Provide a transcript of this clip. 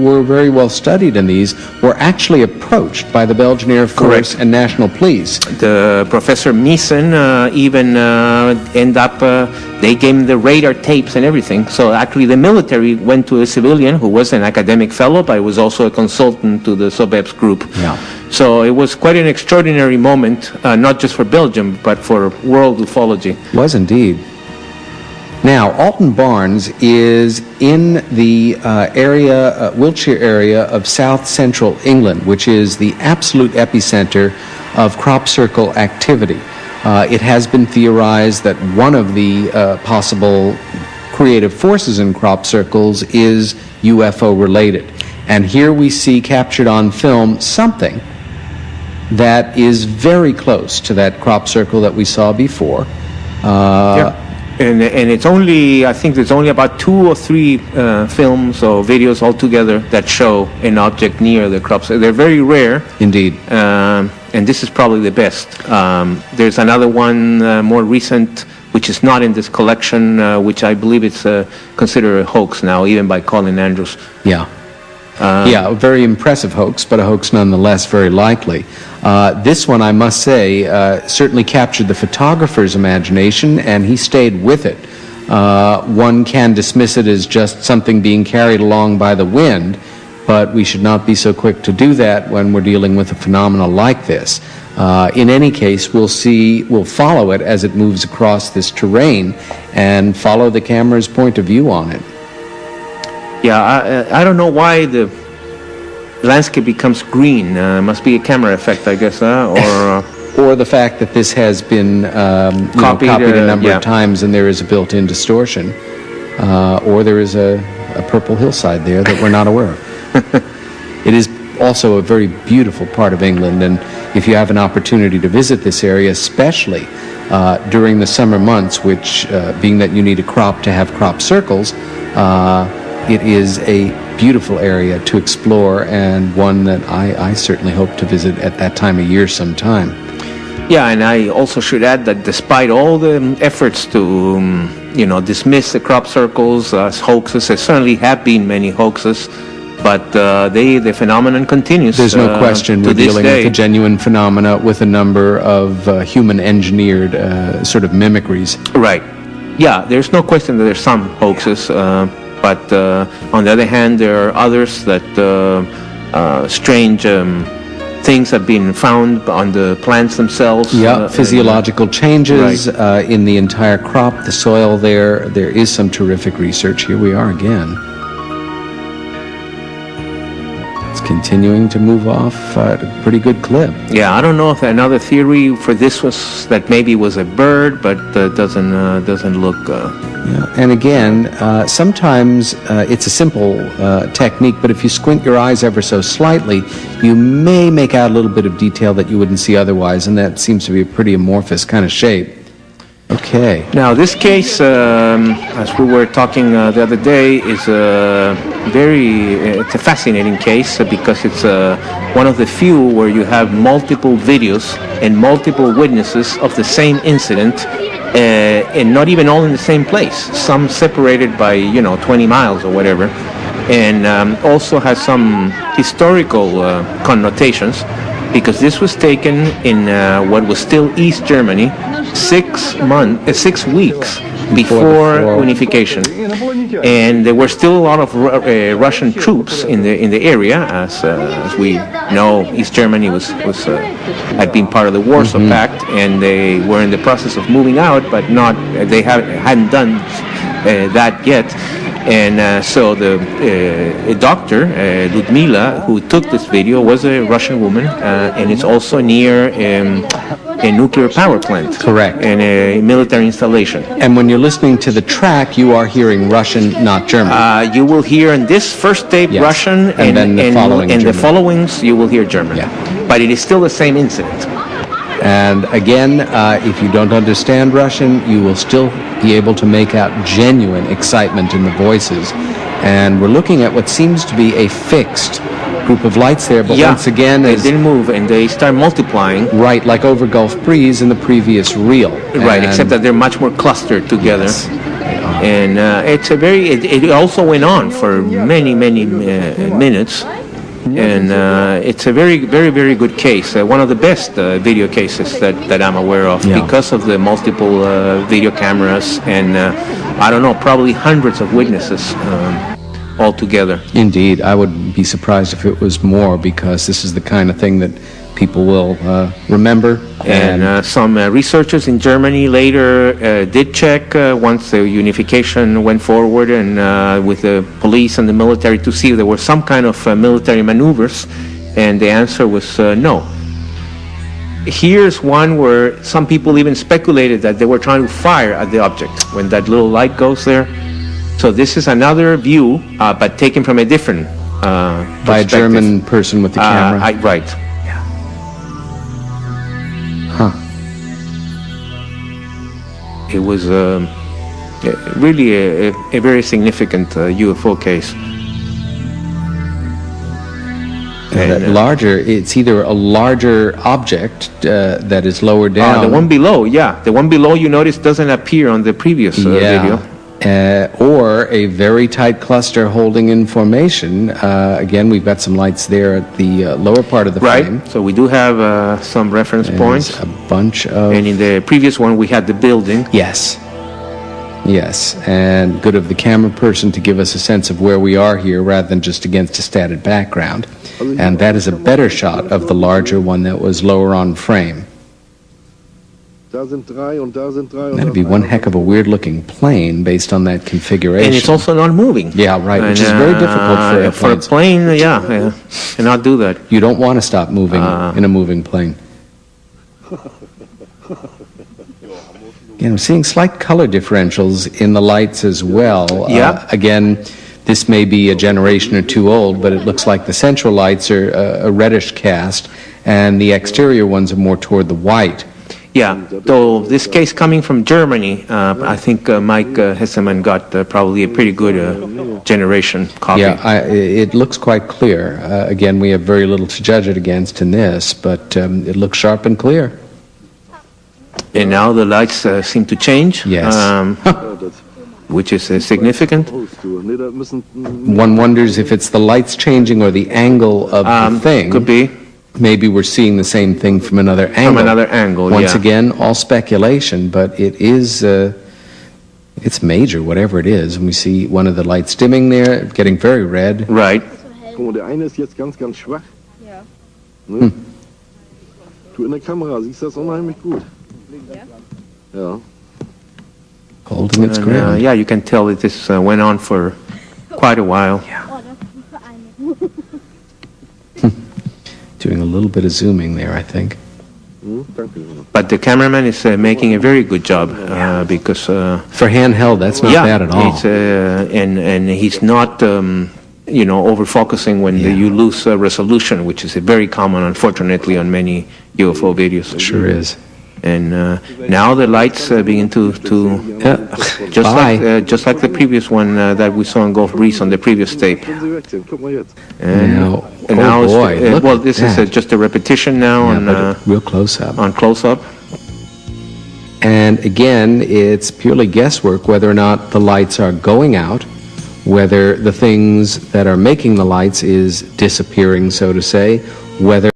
were very well studied in these were actually approached by the Belgian Air Force and National Police. The Professor Meeson even ended up, they gave him the radar tapes and everything. So actually the military went to a civilian who was an academic fellow, but was also a consultant to the SOBEPS group. Yeah. So it was quite an extraordinary moment, not just for Belgium, but for world ufology. It was indeed. Now, Alton Barnes is in the Wiltshire area of south central England, which is the absolute epicenter of crop circle activity. It has been theorized that one of the possible creative forces in crop circles is UFO related. And here we see captured on film something that is very close to that crop circle that we saw before. And it's only, I think there's only about 2 or 3 films or videos altogether that show an object near the crop circle. They're very rare. Indeed. And this is probably the best. There's another one more recent, which is not in this collection, which I believe it's considered a hoax now, even by Colin Andrews. Yeah. A very impressive hoax, but a hoax nonetheless, very likely. This one, I must say, certainly captured the photographer's imagination, and he stayed with it. One can dismiss it as just something being carried along by the wind, but we should not be so quick to do that when we're dealing with a phenomenon like this. In any case, we'll follow it as it moves across this terrain and follow the camera's point of view on it. Yeah, I don't know why the landscape becomes green. Must be a camera effect, I guess, or the fact that this has been copied a number of times and there is a built-in distortion, or there is a purple hillside there that we're not aware of. It is also a very beautiful part of England, and if you have an opportunity to visit this area, especially during the summer months, which being that you need a crop to have crop circles, it is a beautiful area to explore, and one that I certainly hope to visit at that time of year sometime. Yeah, and I also should add that despite all the efforts to, dismiss the crop circles as hoaxes, there certainly have been many hoaxes, but the phenomenon continues. There's no question we're dealing with a genuine phenomena with a number of human-engineered sort of mimicries. Right. Yeah, there's no question that there's some hoaxes, but on the other hand, there are others that strange things have been found on the plants themselves. Yeah, physiological changes in the entire crop, the soil there. There is some terrific research. Here we are again. It's continuing to move off at a pretty good clip. Yeah, I don't know if another theory for this was that maybe it was a bird, but doesn't look... Yeah. And again, sometimes it's a simple technique, but if you squint your eyes ever so slightly, you may make out a little bit of detail that you wouldn't see otherwise, and that seems to be a pretty amorphous kind of shape. Okay. Now, this case, as we were talking the other day, is it's a fascinating case because it's one of the few where you have multiple videos and multiple witnesses of the same incident, and not even all in the same place. Some separated by 20 miles or whatever, and also has some historical connotations, because this was taken in what was still East Germany 6 weeks before unification, and there were still a lot of Russian troops in the area, as we know. East Germany had been part of the Warsaw Pact, and they were in the process of moving out, but they hadn't done that yet. And so a doctor, Ludmila, who took this video, was a Russian woman, and it's also near a nuclear power plant. Correct. And a military installation. And when you're listening to the track, you are hearing Russian, not German. You will hear in this first tape Russian, and then the followings you will hear German. Yeah. But it is still the same incident. And again, if you don't understand Russian, you will still be able to make out genuine excitement in the voices. And we're looking at what seems to be a fixed group of lights there, but once again... they didn't move, and they start multiplying. Right, like over Gulf Breeze in the previous reel. Right, except that they're much more clustered together. Yes, they are. And it also went on for many minutes. And it's a very, very, very good case. One of the best video cases that I'm aware of, because of the multiple video cameras and, I don't know, probably hundreds of witnesses altogether. Indeed. I would be surprised if it was more, because this is the kind of thing that people will remember. And some researchers in Germany later did check once the unification went forward, and with the police and the military, to see if there were some kind of military maneuvers, and the answer was no. Here's one where some people even speculated that they were trying to fire at the object when that little light goes there. So this is another view, but taken from a different by a German person with the camera. Right. Huh. It was really a very significant UFO case. And, larger, it's either a larger object that is lower down. The one below, the one below, you notice, doesn't appear on the previous video. Or a very tight cluster holding in formation. Again, we've got some lights there at the lower part of the frame. Right, so we do have some reference points. A bunch of... And in the previous one, we had the building. Yes. Yes, and good of the camera person to give us a sense of where we are here rather than just against a static background. And that is a better shot of the larger one that was lower on frame. That'd be one heck of a weird-looking plane based on that configuration. And it's also not moving. Yeah, right, which is very difficult for a plane. Yeah, cannot do that. You don't want to stop moving in a moving plane. Again, I'm seeing slight color differentials in the lights as well. Again, this may be a generation or two old, but it looks like the central lights are a reddish cast, and the exterior ones are more toward the white. Yeah, though this case coming from Germany, I think Mike Hesseman got probably a pretty good generation copy. Yeah, it looks quite clear. Again, we have very little to judge it against in this, but it looks sharp and clear. And now the lights seem to change. Yes. Which is significant. One wonders if it's the lights changing or the angle of the thing. Could be. Maybe we're seeing the same thing from another angle. From another angle, Once again, all speculation, but it is, it's major, whatever it is. And we see one of the lights dimming there, getting very red. Right. Guck mal, der eine ist jetzt ganz, ganz schwach. Ja. Ne? Du, in der Kamera siehst das unheimlich gut. Ja. Holding its ground. Yeah, you can tell that this went on for quite a while. Yeah. Doing a little bit of zooming there, I think. But the cameraman is making a very good job because for handheld, that's not bad at all. And he's not over focusing when you lose resolution, which is very common, unfortunately, on many UFO videos. It sure is. And now the lights begin to just like the previous one that we saw in Gulf Breeze on the previous tape. And now well, this is just a repetition now on real close-up. On close-up. And again, it's purely guesswork whether or not the lights are going out, whether the things that are making the lights is disappearing, so to say, whether